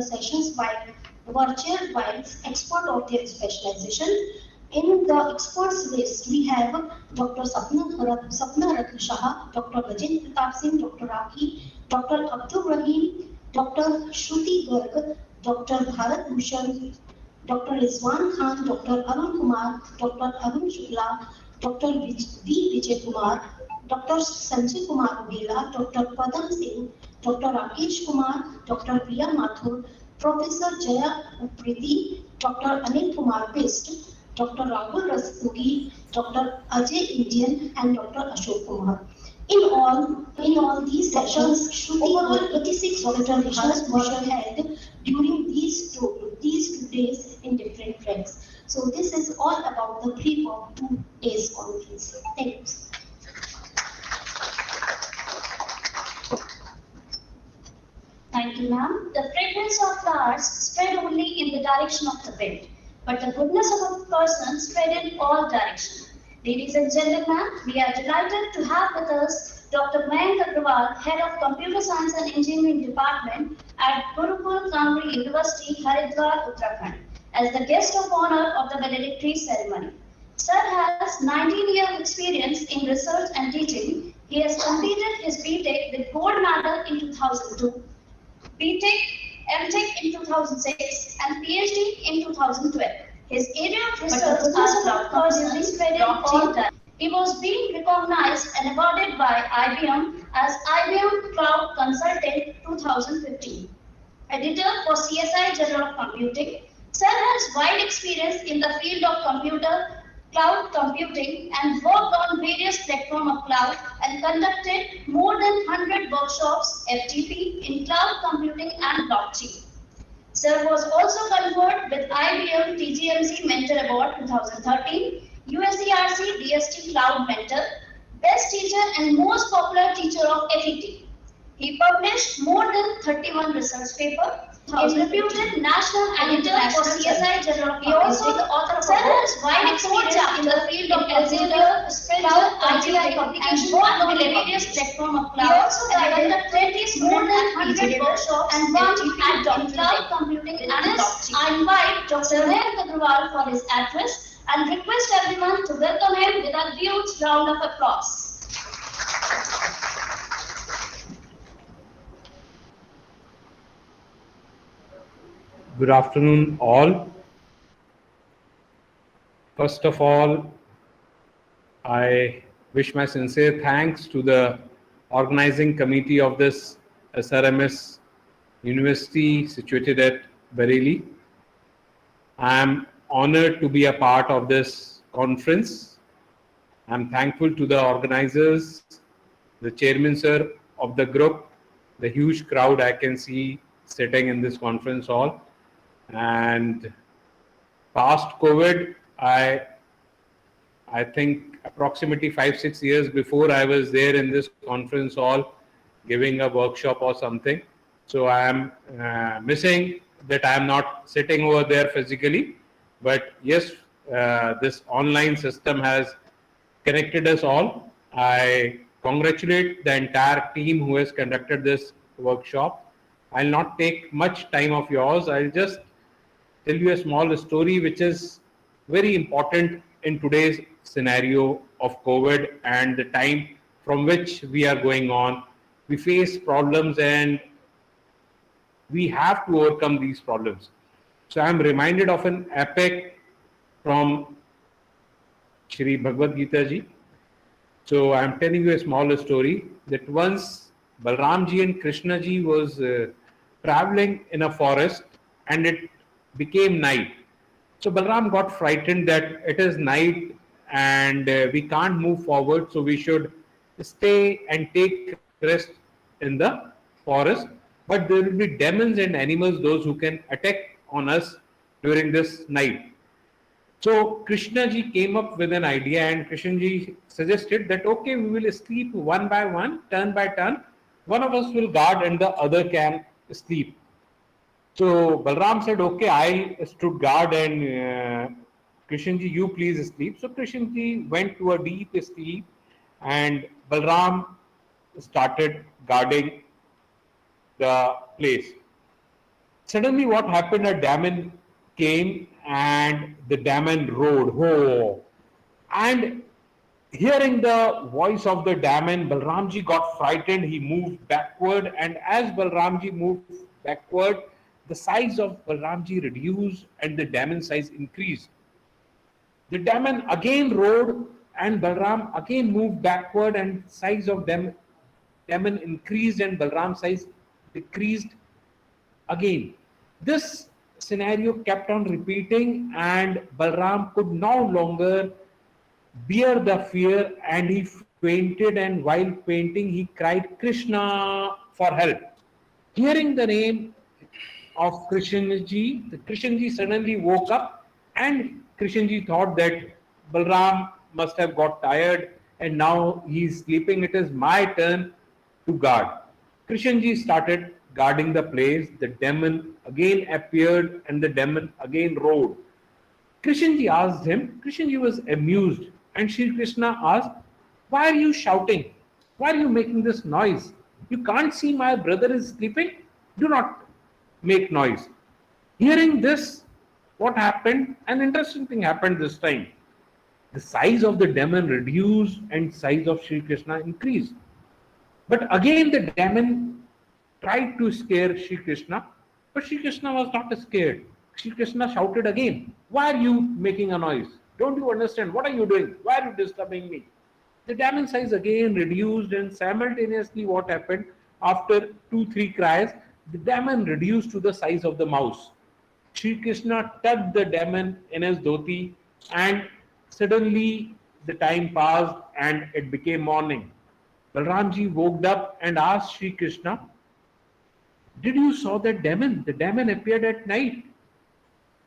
sessions by virtual while expert of their specialization. In the experts list, we have Dr. Sapna Ratna Shah, Dr. Gajendra Pratap Singh, Dr. Rakhi, Dr. Abdul Rahim, Dr. Shruti Garg, Dr. Bharat Bhushan, Dr. Rizwan Khan, Dr. Arun Kumar, Dr. Arun Shukla, Dr. V. Vijay Kumar, Dr. Sanjay Kumar Vela, Dr. Padam Singh, Dr. Rakesh Kumar, Dr. Priya Mathur, Professor Jaya Upriti, Dr. Anil Kumar Bist, Dr. Rahul Rastogi, Dr. Ajay Indian, and Dr. Ashok Kumar. In all these sessions, overall 86 presentations were held during these two days in different tracks. So this is all about the brief of 2 days conference. Thank you. Thank you, ma'am. The fragrance of flowers spread only in the direction of the wind, but the goodness of a person spread in all directions. Ladies and gentlemen, we are delighted to have with us Dr. Mayank Agrawal, Head of Computer Science and Engineering Department at Gurukul Kamri University, Haridwar, Uttarakhand, as the guest of honor of the valedictory ceremony. Sir has 19 years of experience in research and teaching. He has completed his BTech with gold medal in 2002. BTech, MTech in 2006 and PhD in 2012. His area of research is cloud computing spread in all time. He was being recognized and awarded by IBM as IBM Cloud Consultant 2015. Editor for CSI Journal of Computing, Sir has wide experience in the field of cloud computing and worked on various platforms of cloud and conducted more than 100 workshops FTP in cloud computing and blockchain. Sir was also conferred with IBM TGMC Mentor Award 2013, USERC DST Cloud Mentor, Best Teacher and Most Popular Teacher of FET. He published more than 31 research papers. He is reputed national and international for CSI Journal of Computing. He also the author of a book, wide experience in the field of Azure, cloud, IGI publication, and on various platforms of cloud. He also conducted more than 100 workshops and one at cloud computing and blockchain. I invite Dr. Mayank Agrawal for his address and request everyone to welcome him with a huge round of applause. Good afternoon, all. First of all, I wish my sincere thanks to the organizing committee of this SRMS University situated at Bareilly. I am honored to be a part of this conference. I am thankful to the organizers, the chairman sir of the group, the huge crowd I can see sitting in this conference hall. And past COVID, I think approximately 5-6 years before I was there in this conference hall giving a workshop or something. So I am missing that I am not sitting over there physically. But yes, this online system has connected us all. I congratulate the entire team who has conducted this workshop. I'll not take much time of yours. I'll just tell you a small story which is very important in today's scenario of COVID and the time from which we are going on. We face problems and we have to overcome these problems. So I am reminded of an epic from Shri Bhagavad Gita ji. So I am telling you a small story that once Balram ji and Krishna ji was traveling in a forest and it became night. So Balram got frightened that it is night and we can't move forward, so we should stay and take rest in the forest. But there will be demons and animals, those who can attack on us during this night. So Krishna ji came up with an idea and Krishna ji suggested that okay, we will sleep one by one, turn by turn. One of us will guard and the other can sleep. So Balram said, okay, I stood guard and Krishnji, you please sleep. So Krishnji went to a deep sleep and Balram started guarding the place. Suddenly what happened, a Daman came and the Daman rode. Oh, and hearing the voice of the Daman, Balramji got frightened. He moved backward, and as Balramji moved backward, the size of Balramji reduced and the Daman size increased. The Daman again rode, and Balram again moved backward, and size of Daman increased and Balram size decreased again. This scenario kept on repeating, and Balram could no longer bear the fear, and he fainted, and while fainting he cried Krishna for help. Hearing the name of Krishnji, the Krishnji suddenly woke up, and Krishnji thought that Balram must have got tired and now he is sleeping. It is my turn to guard. Krishnji started guarding the place. The demon again appeared and the demon again rode. Krishnji asked him, Krishnji was amused, and Sri Krishna asked, why are you shouting? Why are you making this noise? You can't see my brother is sleeping? Do not make noise. Hearing this, what happened? An interesting thing happened this time. The size of the demon reduced and size of Sri Krishna increased. But again the demon tried to scare Sri Krishna, but Sri Krishna was not scared. Sri Krishna shouted again, why are you making a noise? Don't you understand? What are you doing? Why are you disturbing me? The demon size again reduced, and simultaneously what happened? After 2-3 cries, the demon reduced to the size of the mouse. Sri Krishna tugged the demon in his dhoti, and suddenly the time passed and it became morning. Balramji woke up and asked Sri Krishna, did you saw that demon? The demon appeared at night.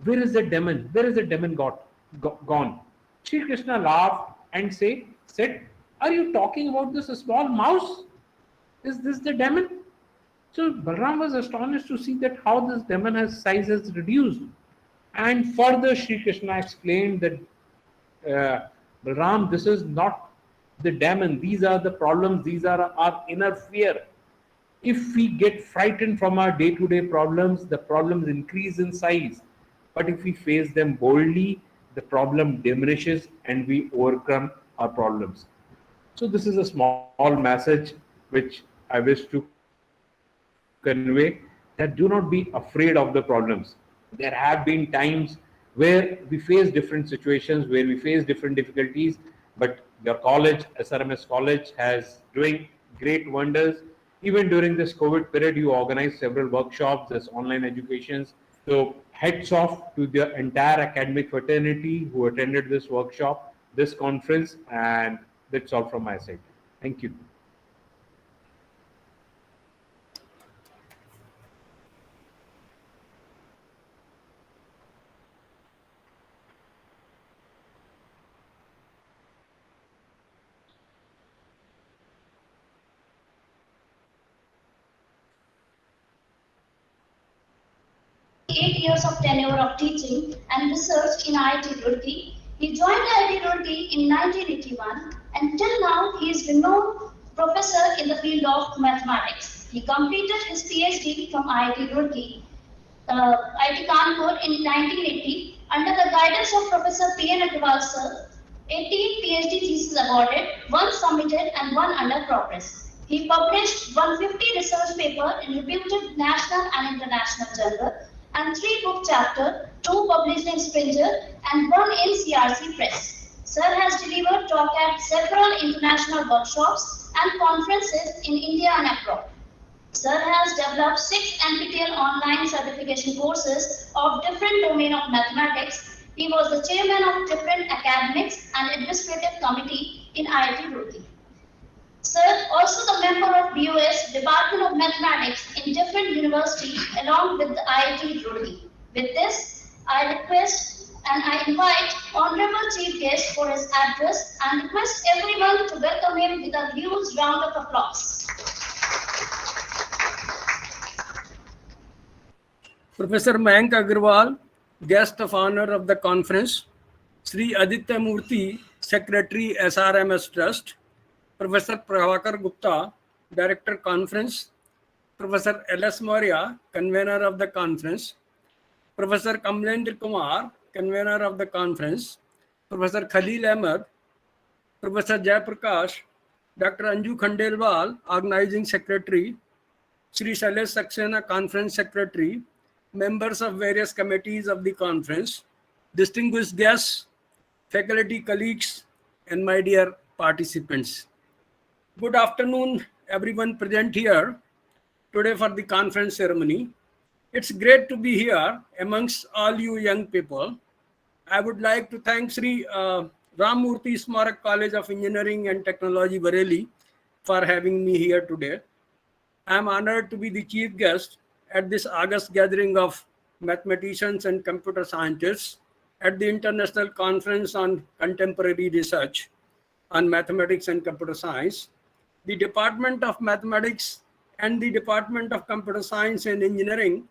Where is the demon? Where is the demon gone? Sri Krishna laughed and said, are you talking about this small mouse? Is this the demon? So Balram was astonished to see that how this demon size has reduced. And further Sri Krishna explained that Balram, this is not the demon. These are the problems. These are our inner fear. If we get frightened from our day-to-day problems, the problems increase in size. But if we face them boldly, the problem diminishes and we overcome our problems. So this is a small message which I wish to convey, that do not be afraid of the problems. There have been times where we face different situations, where we face different difficulties, but your college, SRMS college, has doing great wonders. Even during this COVID period, you organized several workshops, there's online educations. So hats off to the entire academic fraternity who attended this workshop, this conference, and that's all from my side. Thank you. Years of tenure of teaching and research in IIT Roorkee. He joined IIT Roorkee in 1981, and till now he is renowned professor in the field of mathematics. He completed his PhD from IIT Roorkee, IIT Kanpur in 1980 under the guidance of Professor P.N. Agrawal sir. 18 PhD theses awarded, 1 submitted and 1 under progress. He published 150 research papers in reputed national and international journals, and 3 book chapters, 2 published in Springer and 1 in CRC Press. Sir has delivered talk at several international workshops and conferences in India and abroad. Sir has developed 6 NPTEL online certification courses of different domain of mathematics. He was the chairman of different academics and administrative committee in IIT Roorkee. Sir also the member of BOS Department of Mathematics in different universities along with the IIT Roorkee. With this, I request and I invite Honorable Chief Guest for his address and request everyone to welcome him with a huge round of applause. Professor Mayank Agrawal, guest of honor of the conference, Sri Aditya Murthy, Secretary SRMS Trust, Professor Prabhakar Gupta, Director Conference, Professor L.S. Maurya, convener of the conference, Professor Kamlendra Kumar, convener of the conference, Professor Khalil Ahmed, Professor Jayaprakash, Dr. Anju Khandelwal, organizing secretary, Sri Shailesh Saxena, conference secretary, members of various committees of the conference, distinguished guests, faculty colleagues, and my dear participants. Good afternoon, everyone present here today for the conference ceremony. It's great to be here amongst all you young people. I would like to thank Sri Ramurthy Smarak College of Engineering and Technology, Bareilly, for having me here today. I am honored to be the chief guest at this August gathering of mathematicians and computer scientists at the International Conference on Contemporary Research on Mathematics and Computer Science. The Department of Mathematics and the Department of Computer Science and Engineering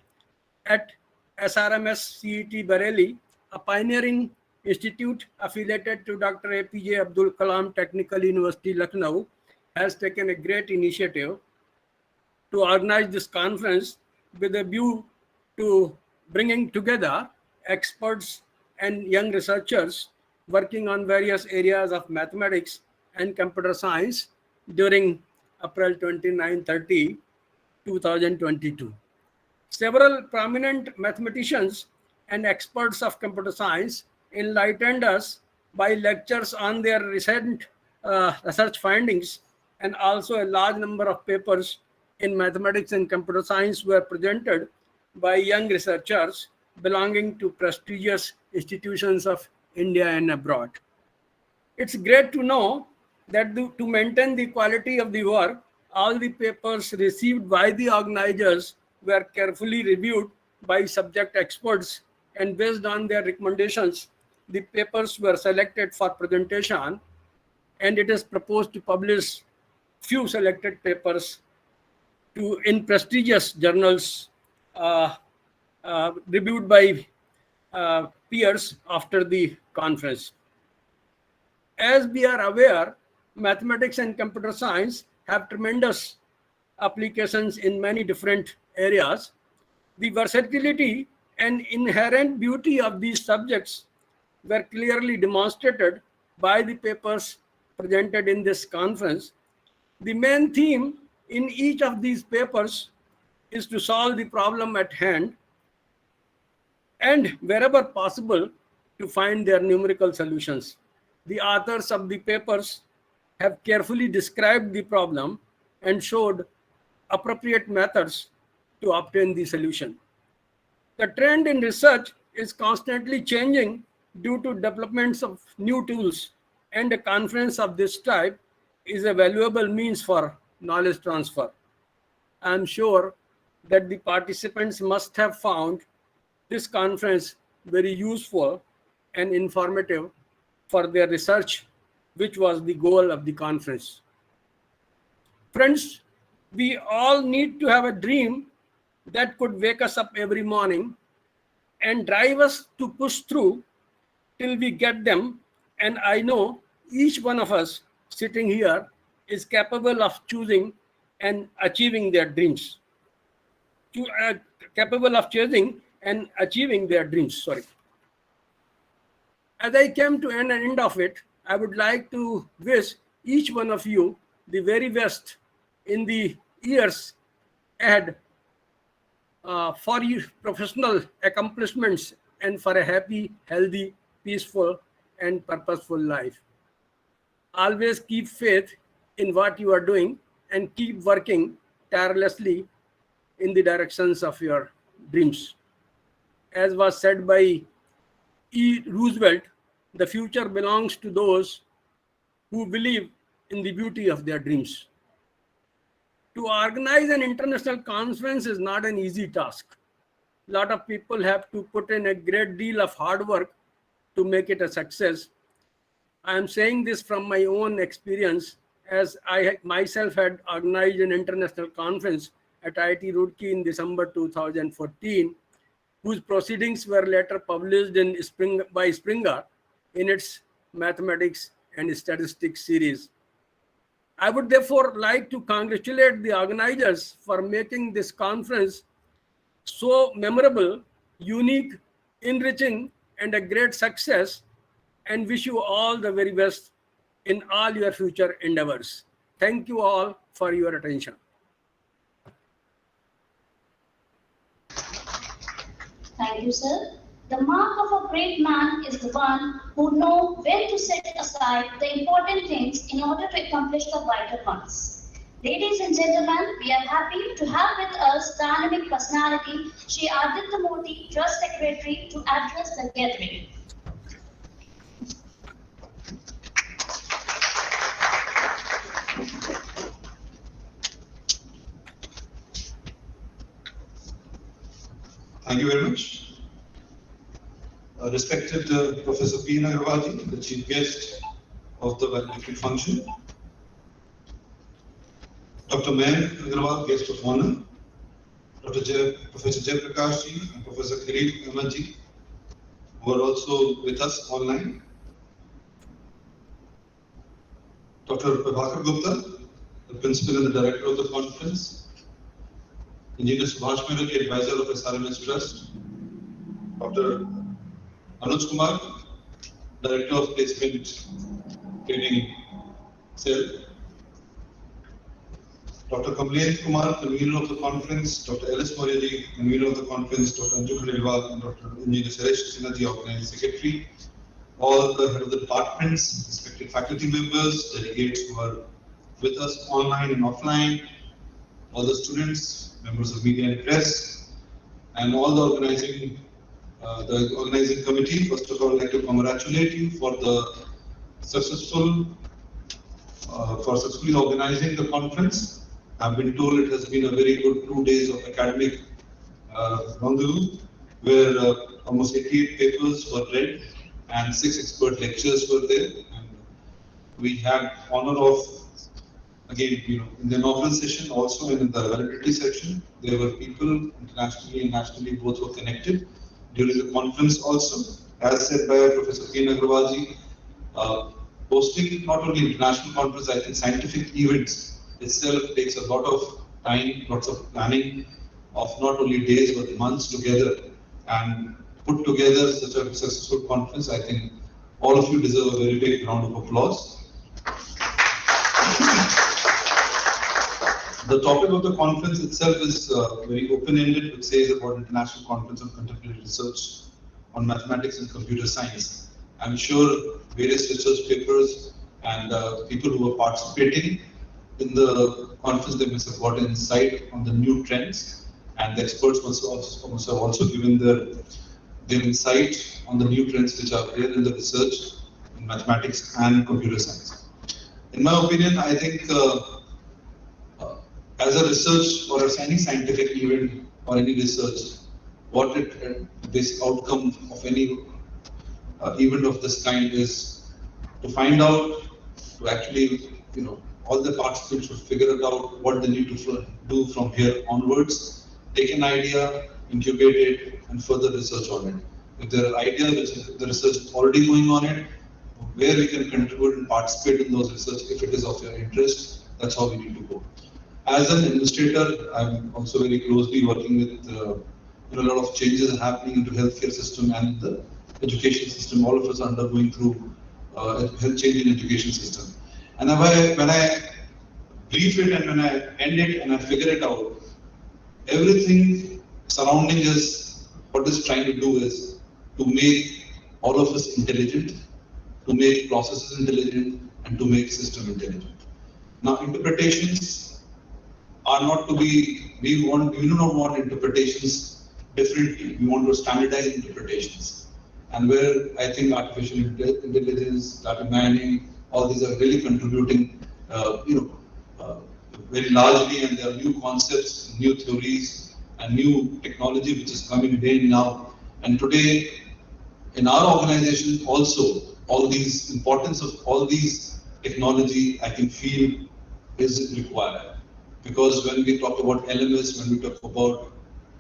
at SRMS CET Bareilly, a pioneering institute affiliated to Dr. APJ Abdul Kalam Technical University, Lucknow, has taken a great initiative to organize this conference with a view to bringing together experts and young researchers working on various areas of mathematics and computer science during April 29-30, 2022. Several prominent mathematicians and experts of computer science enlightened us by lectures on their recent research findings, and also a large number of papers in mathematics and computer science were presented by young researchers belonging to prestigious institutions of India and abroad. It's great to know that to maintain the quality of the work, all the papers received by the organizers were carefully reviewed by subject experts, and based on their recommendations, the papers were selected for presentation, and it is proposed to publish few selected papers in prestigious journals reviewed by peers after the conference. As we are aware, mathematics and computer science have tremendous applications in many different areas. The versatility and inherent beauty of these subjects were clearly demonstrated by the papers presented in this conference. The main theme in each of these papers is to solve the problem at hand and, wherever possible, to find their numerical solutions. The authors of the papers have carefully described the problem and showed appropriate methods to obtain the solution. The trend in research is constantly changing due to developments of new tools, and a conference of this type is a valuable means for knowledge transfer. I am sure that the participants must have found this conference very useful and informative for their research, which was the goal of the conference. Friends, we all need to have a dream that could wake us up every morning and drive us to push through till we get them. And I know each one of us sitting here is capable of choosing and achieving their dreams. Capable of choosing and achieving their dreams. As I came to an end of it, I would like to wish each one of you the very best in the years ahead for your professional accomplishments and for a happy, healthy, peaceful, and purposeful life. Always keep faith in what you are doing and keep working tirelessly in the directions of your dreams. As was said by E. Roosevelt, the future belongs to those who believe in the beauty of their dreams. To organize an international conference is not an easy task. A lot of people have to put in a great deal of hard work to make it a success. I am saying this from my own experience, as I myself had organized an international conference at IIT Roorkee in December 2014, whose proceedings were later published by Springer in its Mathematics and Statistics series. I would therefore like to congratulate the organizers for making this conference so memorable, unique, enriching, and a great success, and wish you all the very best in all your future endeavors. Thank you all for your attention. Thank you, sir. The mark of a great man is the one who knows when to set aside the important things in order to accomplish the vital ones. Ladies and gentlemen, we are happy to have with us dynamic personality Shri Aditya Murthy, Trust Secretary, to address the gathering. Thank you very much. Respected Professor P. Agarwalji, the chief guest of the valedictory function. Dr. Mayank Agarwal, guest of honor. Professor Jay Prakash ji and Professor Khalil Ahmed ji, who are also with us online. Dr. Prabhakar Gupta, the principal and the director of the conference. Engineer Subhash Mehra, advisor of SRMS Trust. Dr. Anuj Kumar, Director of Placement Training Cell. Dr. Kamlesh Kumar, convener of the conference. Dr. Ellis Moreji, convener of the conference. Dr. Anju Khandelwal and Dr. Engineer Suresh Sinha ji, organizing secretary. All the head of the departments, respected faculty members, delegates who are with us online and offline, all the students, members of media and press, and all the organizing committee. First of all, I'd like to congratulate you for the successfully organizing the conference. I've been told it has been a very good 2 days of academic rendezvous, where almost 88 papers were read and 6 expert lectures were there. And we had honor of, again, in the inaugural session, also in the valedictory section, there were people internationally and nationally, both were connected. During the conference also, as said by Professor P. Agarwalji, hosting not only international conference, I think scientific events itself takes a lot of time, lots of planning of not only days but months together, and put together such a successful conference. I think all of you deserve a very big round of applause. The topic of the conference itself is very open-ended, which says about International Conference on Contemporary Research on Mathematics and Computer Science. I'm sure various research papers and people who are participating in the conference, they must have got insight on the new trends, and the experts must have also given their insight on the new trends which are there in the research in mathematics and computer science. In my opinion, I think as a research or any scientific event or any research, what this outcome of any event of this kind is to find out, to actually, all the participants should figure it out what they need to do from here onwards, take an idea, incubate it, and further research on it. If there are ideas which the research is already going on it, where we can contribute and participate in those research if it is of your interest, that's how we need to go. As an administrator, I'm also very closely working with a lot of changes are happening into healthcare system and the education system. All of us are undergoing through health change in education system. And when I brief it and when I end it and I figure it out, everything surrounding us, what it's trying to do is to make all of us intelligent, to make processes intelligent, and to make system intelligent. Now, interpretations are not to be, we do not want interpretations differently. We want to standardize interpretations. And where I think artificial intelligence, data mining, all these are really contributing, very largely, and there are new concepts, new theories, and new technology which is coming day now. And today, in our organization also, all these importance of all these technology, I can feel is required. Because when we talk about LMS, when we talk about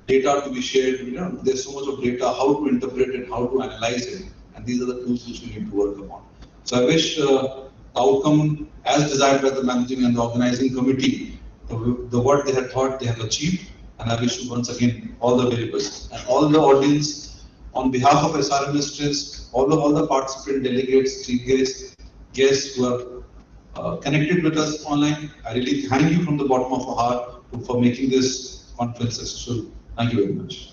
data to be shared, there's so much of data, how to interpret it, how to analyze it, and these are the tools which we need to work upon. So I wish all outcome as desired by the managing and the organizing committee, the what they had thought they have achieved. And I wish you once again all the very best. And all the audience, on behalf of SRMS Trust, all the participant delegates, chief guests who are connected with us online, I really thank you from the bottom of our heart for making this conference successful. Thank you very much.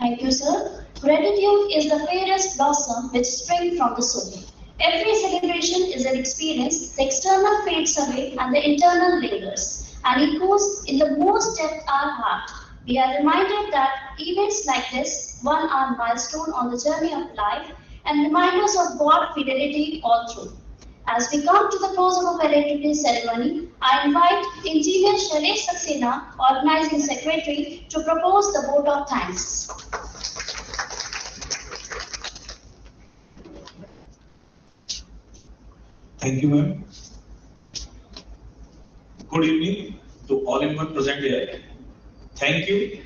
Thank you, sir. Gratitude is the fairest blossom which springs from the soul. Every celebration is an experience, the external fades away and the internal lingers, and it goes in the most depth our heart. We are reminded that events like this, one are milestone on the journey of life and reminders of God's fidelity all through. As we come to the close of our valedictory ceremony, I invite Engineer Shailesh Saxena, Organizing Secretary, to propose the vote of thanks. Thank you, ma'am. Good evening to all everyone present here. Thank you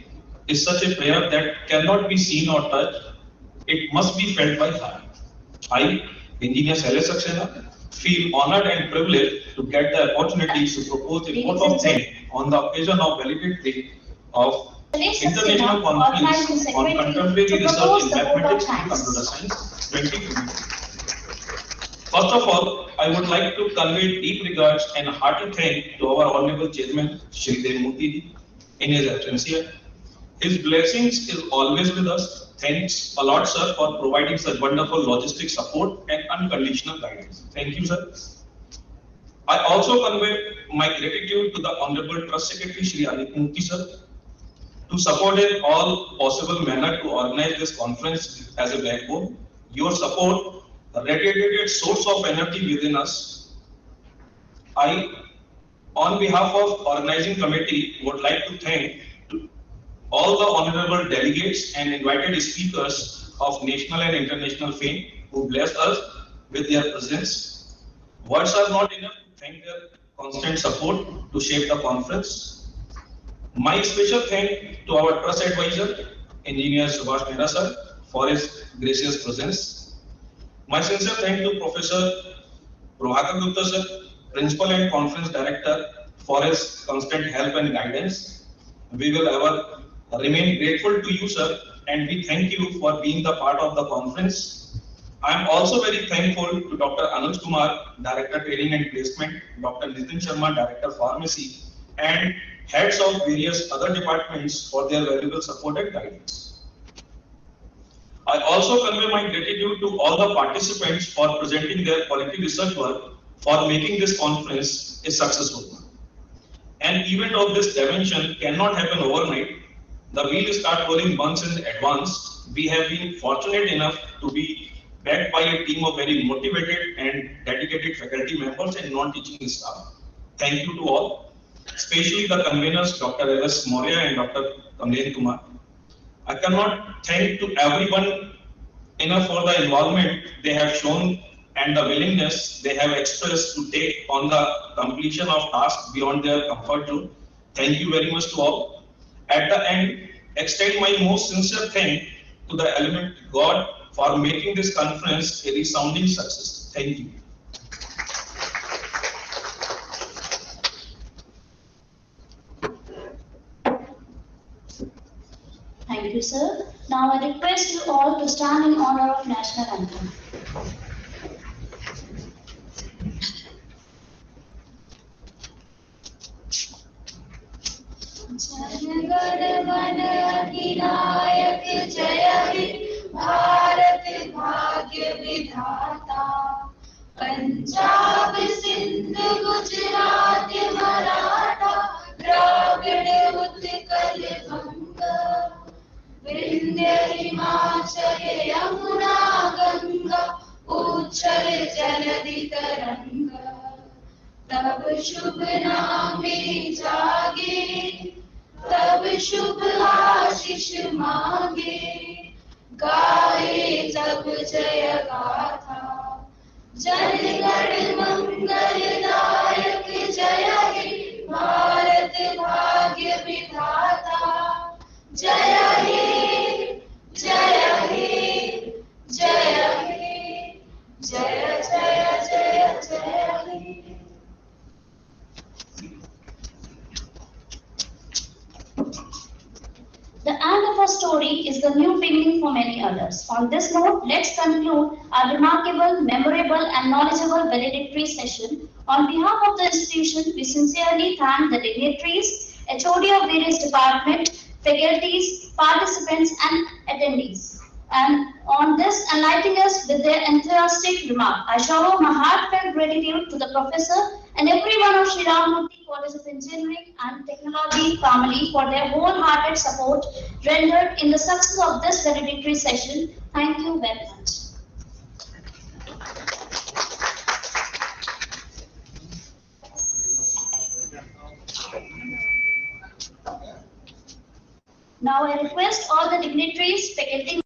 is such a prayer that cannot be seen or touched. It must be felt by heart. I, Engineer Shailesh Saxena, feel honored and privileged to get the opportunity to propose a vote of thanks on the occasion of valedictory of International Conference on Contemporary Research in Mathematics and Computer Science 2022. First of all, I would like to convey deep regards and hearty thanks to our Honorable Chairman, Shri Dev Murthy, in his absence here. His blessings is always with us. Thanks a lot, sir, for providing such wonderful logistic support and unconditional guidance. Thank you, sir. I also convey my gratitude to the Honorable Trust Secretary, Shri Anit Murthy, sir, to support in all possible manner to organize this conference as a backbone. Your support radiated a source of energy within us. I, on behalf of organizing committee, would like to thank all the honorable delegates and invited speakers of national and international fame who blessed us with their presence. Words are not enough to thank their constant support to shape the conference. My special thanks to our trust advisor, Engineer Subhash Mehra sir, for his gracious presence. My sincere thanks to Professor Prabhakar Gupta sir, Principal and Conference Director, for his constant help and guidance. We will ever remain grateful to you, sir, and we thank you for being the part of the conference. I am also very thankful to Dr. Anuj Kumar, Director Training and Placement, Dr. Nitin Sharma, Director Pharmacy, and heads of various other departments for their valuable support and guidance. I also convey my gratitude to all the participants for presenting their quality research work for making this conference a successful one. An event of this dimension cannot happen overnight. The wheel starts rolling months in advance. We have been fortunate enough to be backed by a team of very motivated and dedicated faculty members and non-teaching staff. Thank you to all, especially the conveners, Dr. L.S. Maurya and Dr. Kamlesh Kumar. I cannot thank to everyone enough for the involvement they have shown and the willingness they have expressed to take on the completion of tasks beyond their comfort zone. Thank you very much to all. At the end, extend my most sincere thanks to the element God for making this conference a resounding success. Thank you. Thank you, sir. Now I request you all to stand in honor of National Anthem. जनगण मन अधिनायक जय हे भारत भाग्य विधाता पंजाब सिंध गुजरात मराठा द्राविड़ उत्कल बंगा विंध्य हिमाचल यमुना गंगा उच्छल जलधि तरंगा तब शुभ नामे जागे तब शुभ आशीष मांगे गाए जब जय गाथा जनगण मंगलदायक जय हे भारत भाग्य विधाता जय of our story is the new beginning for many others. On this note, let's conclude our remarkable, memorable, and knowledgeable valedictory session. On behalf of the institution, we sincerely thank the dignitaries, HOD of various departments, faculties, participants, and attendees. And on this, enlightening us with their enthusiastic remark. I show my heartfelt gratitude to the professor and everyone of Sri Ramamurthy College of Engineering and Technology family for their wholehearted support rendered in the success of this valedictory session. Thank you very much. Now I request all the dignitaries, faculty